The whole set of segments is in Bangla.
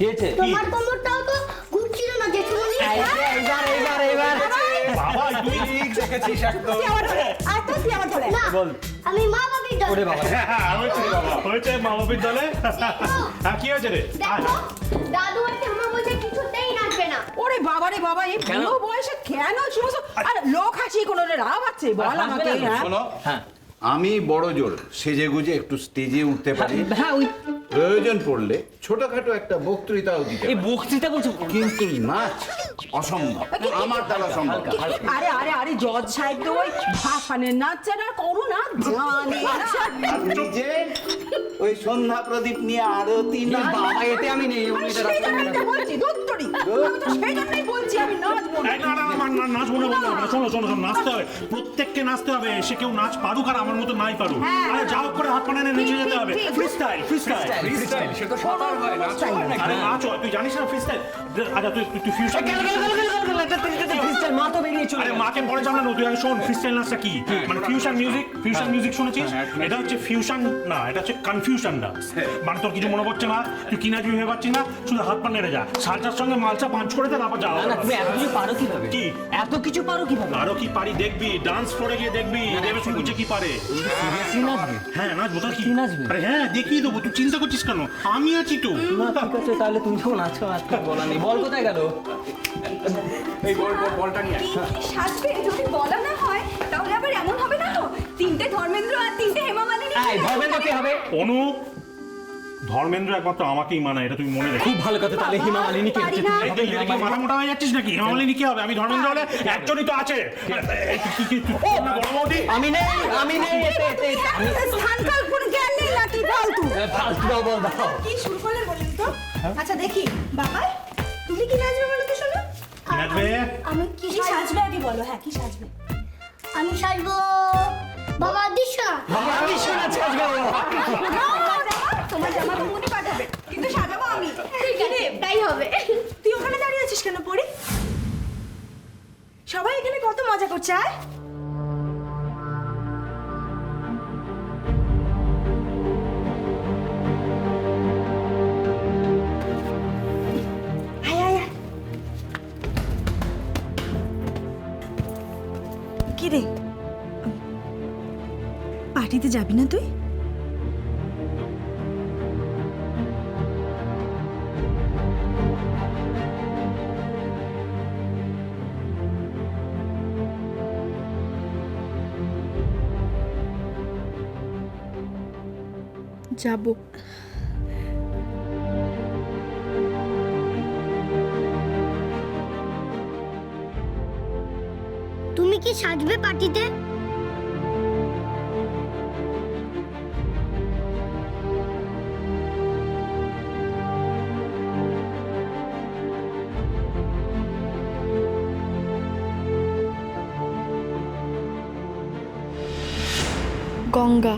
খেয়েছে তোমার কোমরটাও তো ঘুরছিল না জেঠুমনি। এইবার বাবা তুই ঠিক দেখেছিস একদম। না, বল। আমি মা বাবির দল। ওরে বাবা হয়েছে বাবা হয়েছে মা বাবির দলে। হ্যাঁ কি হয়েছে রে? দেখো দাদু আর ঠাম্মা বলছে কিছুতেই নাচবে না। ওরে বাবা রে বাবা, এই কেন? বুড়ো বয়সে কেন সমস্ত আর লোক হাসি কোনো রাগ আছে বল আমাকে। হ্যাঁ শোনো, হ্যাঁ আমি বড় জোর সেজে গুজে একটু স্টেজে উঠতে পারি, হ্যাঁ ওই প্রয়োজন পড়লে ছোটখাটো একটা বক্তৃতাও দিতে এই পারি। বক্তৃতা করছো কিন্তু নাচ অসম্ভব, আমার দ্বারা সম্ভব না। আরে আরে আরে জজ সাহেব তো ওই ভাসানের নাচ আর করো না জানে না। আর নিজে ওই সন্ধ্যা প্রদীপ নিয়ে আরতি না, বাবা এতে আমি নেই আমি সেই জন্যই তো বলছি দত্তরি, আমি তো সেই জন্যই বলছি আমি নাচবো না। এই না নাচবো না বলবো না। শোনো শোনো শোনো, নাচতে হবে, প্রত্যেককে নাচতে হবে। সে কেউ নাচ পারুক আর আমার মতো নাই পারুক। হ্যাঁ। আরে যাও করে হাত পানে নেচে যেতে হবে। ঠিক, ফ্রি স্টাইল ফ্রি স্টাইল। সে তো সাঁতার হয় নাচ হয় না আরে নাচ হয়, তুই জানিস না ফ্রি স্টাইল? আচ্ছা তুই ফিউশন। মা তো বেরিয়ে চলে আরে মাকে পরে জানানো, তুই আগে শোন ফ্রিস্টাইল নাচটা কি। মানে ফিউশন মিউজিক শুনেছিস? এটা হচ্ছে ফিউশন না, এটা হচ্ছে কনফিউশন ডান্স। মানে তোর কিছু মনে পড়ছে না, তুই কি নাচবি ভেবে পাচ্ছিস না, শুধু হাত পা নেড়ে যা, সালটার সঙ্গে মালচা পাঁচ করে দে, তারপর যাও। না তুমি এত কিছু পারো কিভাবে কি? এত কিছু পারো কিভাবে আরো কি পারি দেখবি, ডান্স করে গিয়ে দেখবি দেবে শুনছে কি পারে। সিরিয়াসলি নাচবে হ্যাঁ নাচবো তো কি কি নাচবে? আরে হ্যাঁ দেখিয়ে দেবো, তুই চিন্তা করছিস কেন, আমি আছি তো। না ঠিক আছে তাহলে তুমি যখন আজকে আজকে বলা নেই বল কোথায় গেল এই বলটা নিয়ে আয়। কি সাজবে যদি বলা না হয় তাহলে আবার এমন হবে না তো, তিনটে ধর্মেন্দ্র আর তিনটে হেমা মালিনী। এই ধর্মেন্দ্র কে হবে অনু, ধর্মেন্দ্র একমাত্র আমাকেই মানা, এটা তুমি মনে রেখো। খুব ভালো কথা তাহলে হিমা মালিনী কে হচ্ছে তুমি হবে হিমা মালিনী মাথা মোটা হয়ে যাচ্ছিস নাকি? হেমামালিনী কি হবে? আমি ধর্মেন্দ্র হলে একজনই তো আছে। না, বড় বৌদি। আমি নেই এতে আমি স্থান কাল্পন জ্ঞান নেই নাকি ফালতু। ফালতু দাও বল দাও কি শুরু করলে বলেন তো? আচ্ছা দেখি বাবা, তুমি কি নাচবে বলো তো শোনো। কি নাচবে? আমি কি সাজবে আগে বলো, হ্যাঁ কি সাজবে? আমি সাজবো বাবা দিস না। আমি শোনাচ্ছি আজকে তোমার জামা তুমি পাঠাবে, কিন্তু সাজাবো আমি। ঠিক আছে তাই হবে। তুই ওখানে দাঁড়িয়ে আছিস কেন পড়ি? সবাই এখানে কত মজা করছে। আয় আয় আয়। কি রে, পার্টিতে যাবি না তুই? যাবো। তুমি কি সাজবে পার্টিতে? গঙ্গা।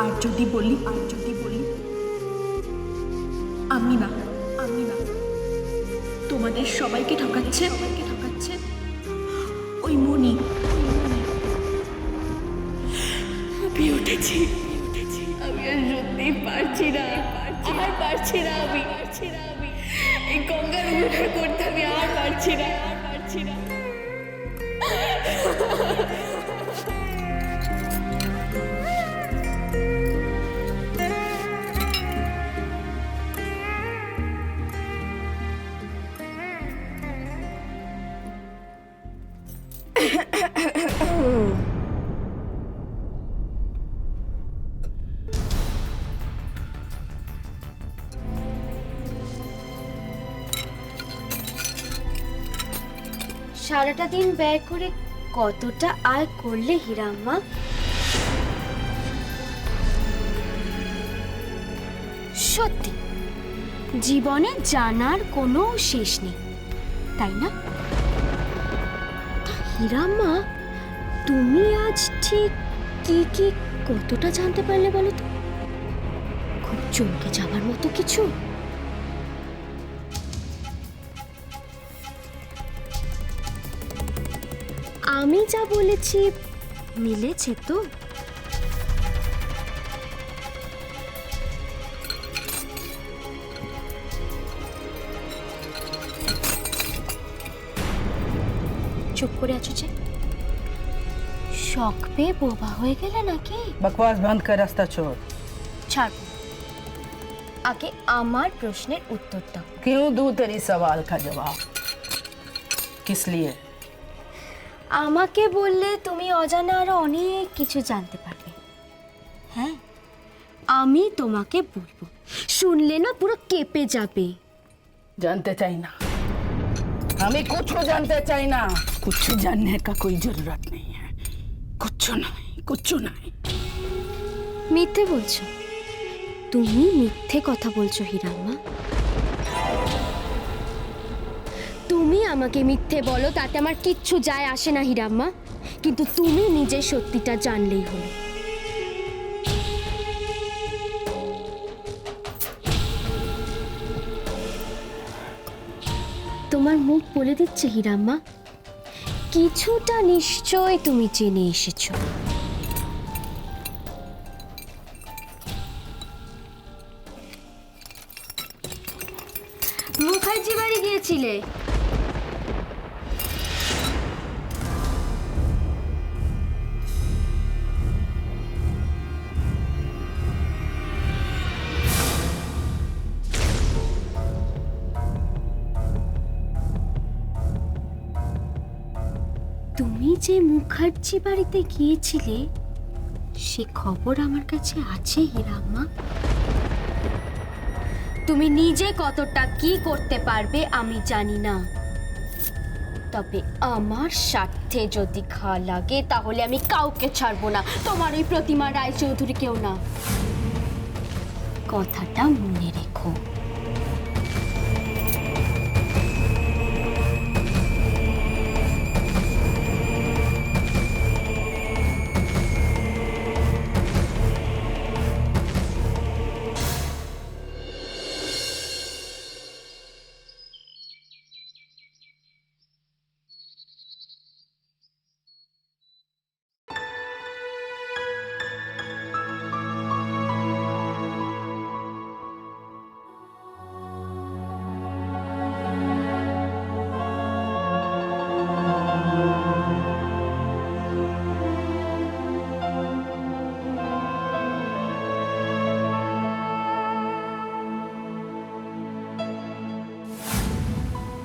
আর যদি বলি আমি না তোমাদের সবাইকে ঠকাচ্ছে ওই মনি। আমি উঠেছি, আমি আর সত্যি পারছি না, আর পারছি না আমি এই গঙ্গার উদ্ধার করতে আমি আর পারছি না। সারাটা দিন ব্যয় করে কতটা আয় করলে হীরাম্মা? সত্যি জীবনে জানার কোনো শেষ নেই, তাই না? হীরাম্মা, তুমি আজ ঠিক কি কি কতটা জানতে পারলে বলো তো? খুব চমকে যাবার মতো কিছু? আমি যা বলেছি মিলেছে তো? চুপ করে আছো যে? শখ পেয়ে বোবা হয়ে গেলে নাকি? बकवास बंद कर रास्ता छोड़। ছাড়ো, আগে আমার প্রশ্নের উত্তর দাও। क्यों दूं तेरी सवाल का जवाब? किस लिए? আমাকে বললে তুমি অজানা আরো অনেক কিছু জানতে পারবে। হ্যাঁ, আমি তোমাকে বলবো, শুনলে না পুরো কেঁপে যাবে। जानते चाहिए ना, हमें कुछ जानते चाहिए ना, कुछ जानने का कोई जरूरत नहीं है, कुछ नहीं। মিথ্যে বলছো? তুমি মিথ্যে কথা বলছো হীরাম্মা। তুমি আমাকে মিথ্যে বলো, তাতে আমার কিচ্ছু যায় আসে না হীরাম্মা, কিন্তু তুমি নিজের সত্যিটা জানলেই হলো। তোমার মুখ বলে দিচ্ছে হীরাম্মা, কিছুটা নিশ্চয় তুমি জেনে এসেছো। মুখার্জি বাড়ি গিয়েছিলে? তুমি যে মুখার্জি বাড়িতে গিয়েছিলে সে খবর আমার কাছে আছে হীরাম্মা। তুমি নিজে কতটা কি করতে পারবে আমি জানি না, তবে আমার স্বার্থে যদি ঘা লাগে তাহলে আমি কাউকে ছাড়বো না, তোমার ওই প্রতিমা রায়চৌধুরীকেও না। কথাটা মনে রেখো।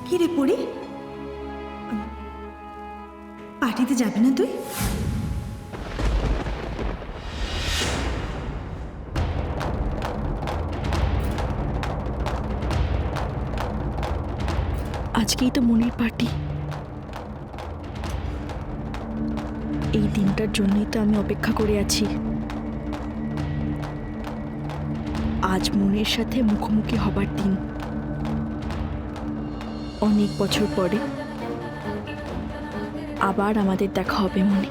কি রে পড়ি, পার্টিতে যাবি না তুই? আজকেই তো মনির পার্টি, এই দিনটার জন্যই তো আমি অপেক্ষা করে আছি। আজ মনির সাথে মুখোমুখি হবার দিন। অনেক বছর পরে আবার আমাদের দেখা হবে মনি,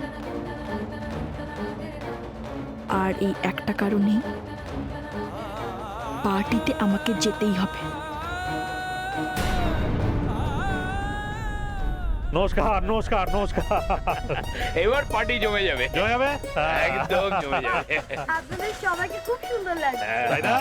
আর এই একটা কারণেই পার্টিতে আমাকে যেতেই হবে। নমস্কার নমস্কার নমস্কার। এবার পার্টি জমে যাবে। জমে যাবে? একদম জমে যাবে। আপনাদের সবাইকে খুব সুন্দর লাগছে, তাই না?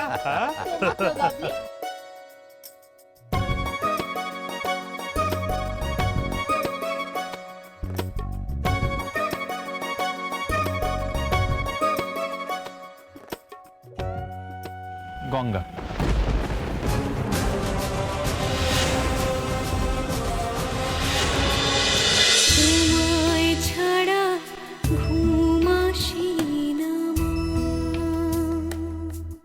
গঙ্গা